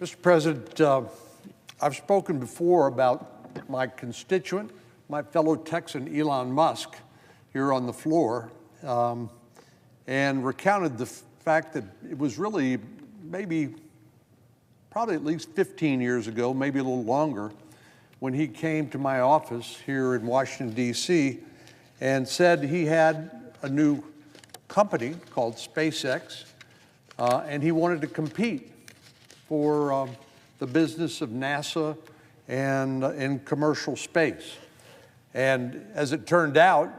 Mr. President, I've spoken before about my constituent, my fellow Texan Elon Musk, here on the floor, and recounted the fact that it was really probably at least 15 years ago, maybe a little longer, when he came to my office here in Washington, D.C., and said he had a new company called SpaceX, and he wanted to compete for the business of NASA and in commercial space. And as it turned out,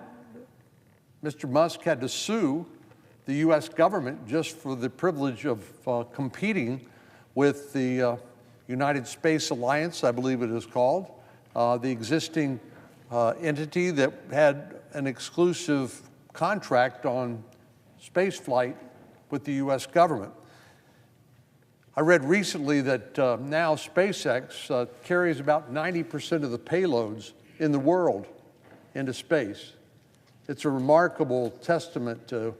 Mr. Musk had to sue the U.S. government just for the privilege of competing with the United Space Alliance, I believe it is called, the existing entity that had an exclusive contract on space flight with the U.S. government. I read recently that now SpaceX carries about 90% of the payloads in the world into space. It's a remarkable testament to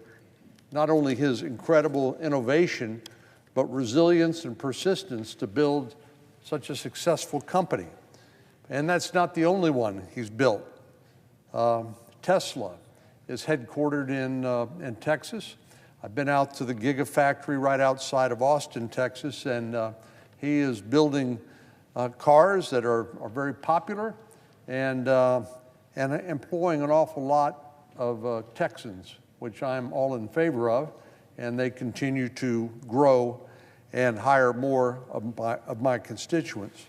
not only his incredible innovation, but resilience and persistence to build such a successful company. And that's not the only one he's built. Tesla is headquartered in Texas. I've been out to the Gigafactory right outside of Austin, Texas, and he is building cars that are very popular and employing an awful lot of Texans, which I'm all in favor of, and they continue to grow and hire more of my constituents.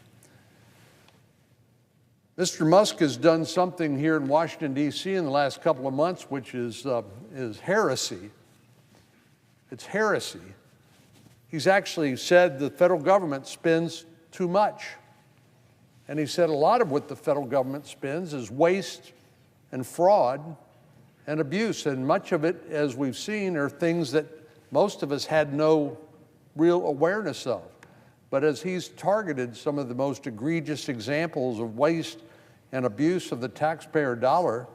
Mr. Musk has done something here in Washington, D.C. in the last couple of months, which is heresy. It's heresy. He's actually said the federal government spends too much. And he said a lot of what the federal government spends is waste and fraud and abuse. And much of it, as we've seen, are things that most of us had no real awareness of. But as he's targeted some of the most egregious examples of waste and abuse of the taxpayer dollar,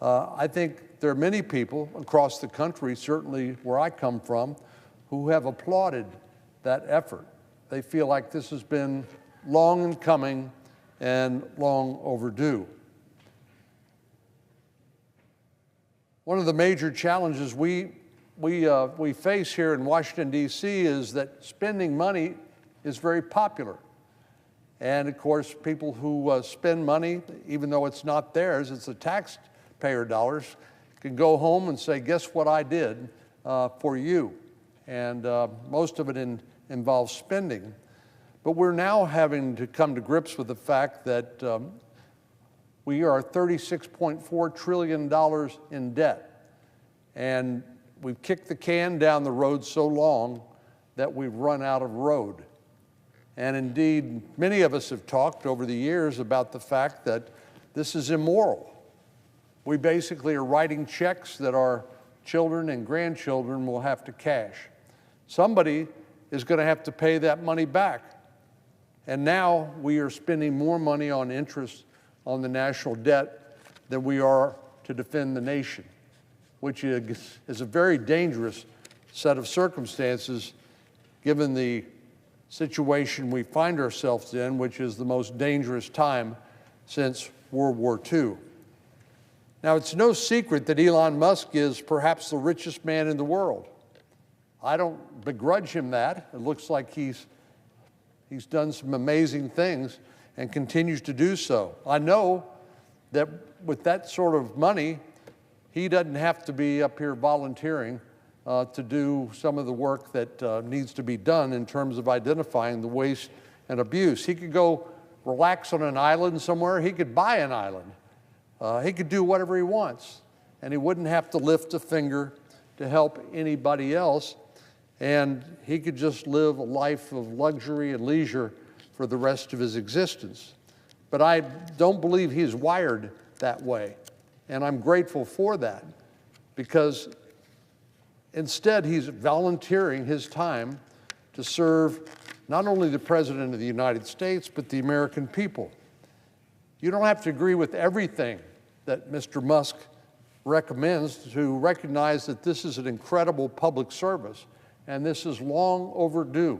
I think there are many people across the country, certainly where I come from, who have applauded that effort. They feel like this has been long in coming and long overdue. One of the major challenges we face here in Washington, D.C. is that spending money is very popular. And of course, people who spend money, even though it's not theirs, it's the taxpayer dollars, can go home and say, guess what I did for you? And most of it involves spending. But we're now having to come to grips with the fact that we are $36.4 trillion in debt. And we've kicked the can down the road so long that we've run out of road. And indeed, many of us have talked over the years about the fact that this is immoral. We basically are writing checks that our children and grandchildren will have to cash. Somebody is going to have to pay that money back. And now we are spending more money on interest on the national debt than we are to defend the nation, which is a very dangerous set of circumstances given the situation we find ourselves in, which is the most dangerous time since World War II. Now, it's no secret that Elon Musk is perhaps the richest man in the world. I don't begrudge him that. It looks like he's done some amazing things and continues to do so. I know that with that sort of money, he doesn't have to be up here volunteering to do some of the work that needs to be done in terms of identifying the waste and abuse. He could go relax on an island somewhere. He could buy an island. He could do whatever he wants, and he wouldn't have to lift a finger to help anybody else, and he could just live a life of luxury and leisure for the rest of his existence. But I don't believe he's wired that way, and I'm grateful for that, because instead he's volunteering his time to serve not only the President of the United States, but the American people. You don't have to agree with everything that Mr. Musk recommends to recognize that this is an incredible public service, and this is long overdue.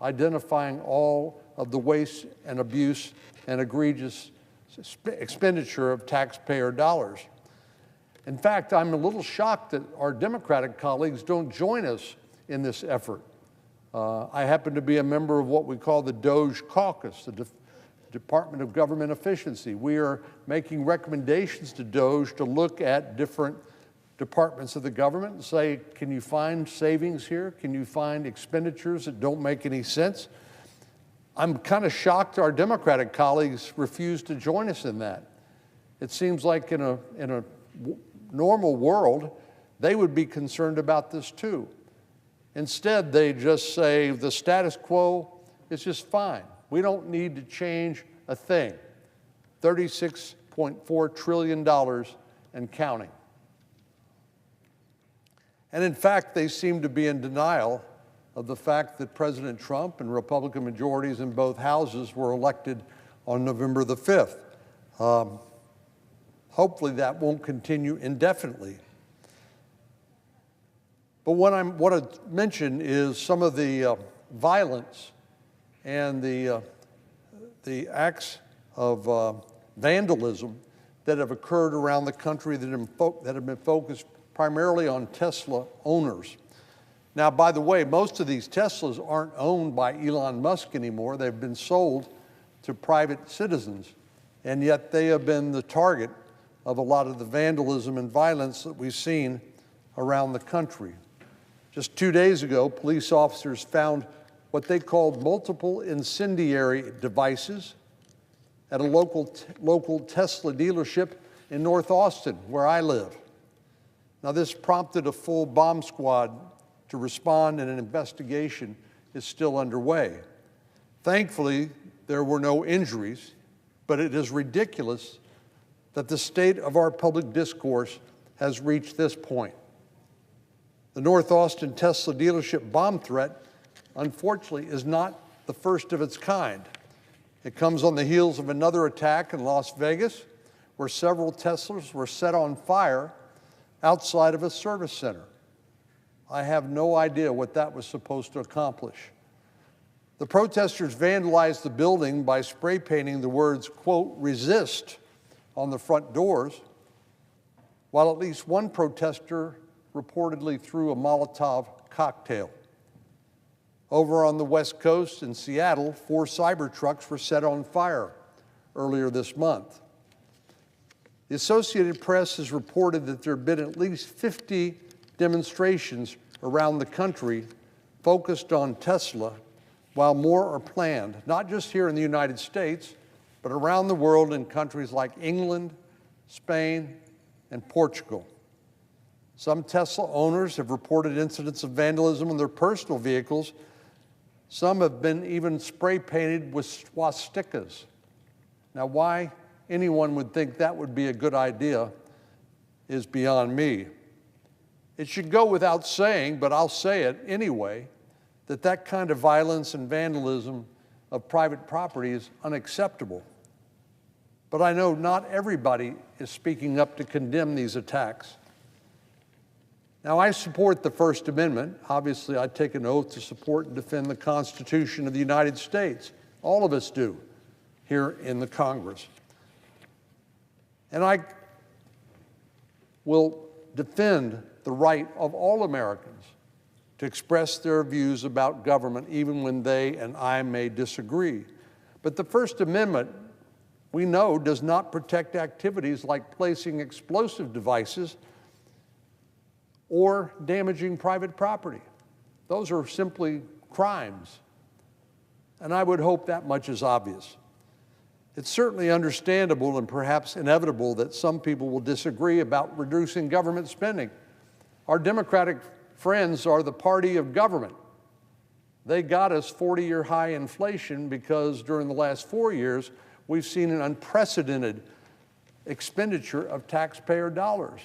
identifying all of the waste and abuse and egregious expenditure of taxpayer dollars. In fact, I'm a little shocked that our Democratic colleagues don't join us in this effort. I happen to be a member of what we call the DOGE caucus, the Department of Government Efficiency. We are making recommendations to DOGE to look at different departments of the government and say, can you find savings here? Can you find expenditures that don't make any sense? I'm kind of shocked our Democratic colleagues refuse to join us in that. It seems like in a normal world, they would be concerned about this too. Instead, they just say the status quo is just fine. We don't need to change a thing. $36.4 trillion and counting. And in fact, they seem to be in denial of the fact that President Trump and Republican majorities in both houses were elected on November the 5th. Hopefully that won't continue indefinitely. But what I mention is some of the violence and the acts of vandalism that have occurred around the country that have been focused primarily on Tesla owners. Now, by the way, most of these Teslas aren't owned by Elon Musk anymore. They've been sold to private citizens, and yet they have been the target of a lot of the vandalism and violence that we've seen around the country. Just 2 days ago, police officers found what they called multiple incendiary devices at a local Tesla dealership in North Austin, where I live. Now, this prompted a full bomb squad to respond, and an investigation is still underway. Thankfully, there were no injuries, but it is ridiculous that the state of our public discourse has reached this point. The North Austin Tesla dealership bomb threat, unfortunately, is not the first of its kind. It comes on the heels of another attack in Las Vegas, where several Teslas were set on fire outside of a service center. I have no idea what that was supposed to accomplish. The protesters vandalized the building by spray painting the words, quote, "resist" on the front doors, while at least one protester reportedly threw a Molotov cocktail. Over on the West Coast in Seattle, 4 Cybertrucks were set on fire earlier this month. The Associated Press has reported that there have been at least 50 demonstrations around the country focused on Tesla, while more are planned, not just here in the United States, but around the world in countries like England, Spain, and Portugal. Some Tesla owners have reported incidents of vandalism in their personal vehicles. Some have been even spray painted with swastikas. Now, why anyone would think that would be a good idea is beyond me. It should go without saying, but I'll say it anyway, that kind of violence and vandalism of private property is unacceptable. But I know not everybody is speaking up to condemn these attacks. Now, I support the First Amendment. Obviously, I take an oath to support and defend the Constitution of the United States. All of us do here in the Congress. And I will defend the right of all Americans to express their views about government, even when they and I may disagree. But the First Amendment, we know, does not protect activities like placing explosive devices or damaging private property. Those are simply crimes. And I would hope that much is obvious. It's certainly understandable and perhaps inevitable that some people will disagree about reducing government spending. Our Democratic friends are the party of government. They got us 40-year high inflation because during the last 4 years, we've seen an unprecedented expenditure of taxpayer dollars,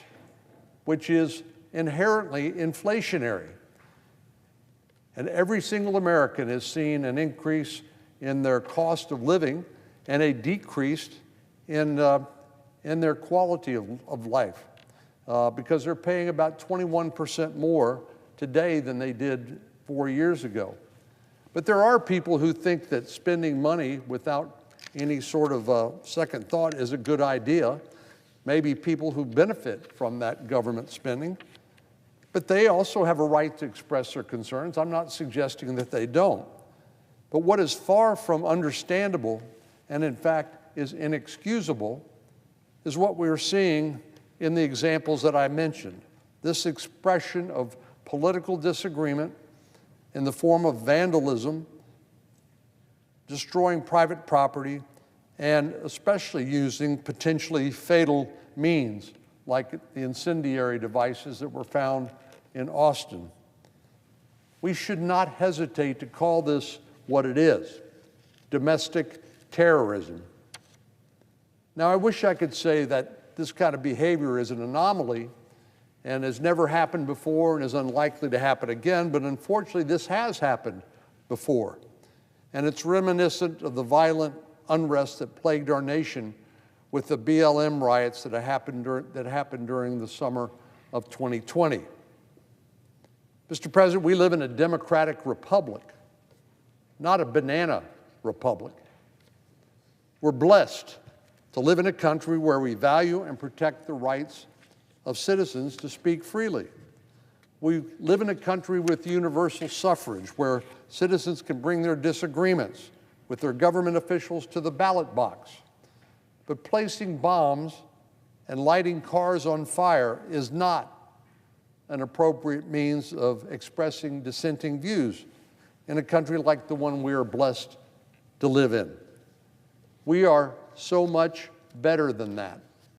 which is inherently inflationary. And every single American has seen an increase in their cost of living and a decrease in their quality of life because they're paying about 21% more today than they did 4 years ago. But there are people who think that spending money without any sort of second thought is a good idea. Maybe people who benefit from that government spending, but they also have a right to express their concerns. I'm not suggesting that they don't. But what is far from understandable, and in fact is inexcusable, is what we're seeing in the examples that I mentioned. This expression of political disagreement in the form of vandalism, destroying private property, and especially using potentially fatal means, like the incendiary devices that were found in Austin. We should not hesitate to call this what it is: domestic terrorism. Now, I wish I could say that this kind of behavior is an anomaly and has never happened before and is unlikely to happen again, but unfortunately this has happened before. And it's reminiscent of the violent unrest that plagued our nation with the BLM riots that happened during the summer of 2020. Mr. President, we live in a democratic republic, not a banana republic. We're blessed to live in a country where we value and protect the rights of citizens to speak freely. We live in a country with universal suffrage, where citizens can bring their disagreements with their government officials to the ballot box. But placing bombs and lighting cars on fire is not an appropriate means of expressing dissenting views in a country like the one we are blessed to live in. We are so much better than that.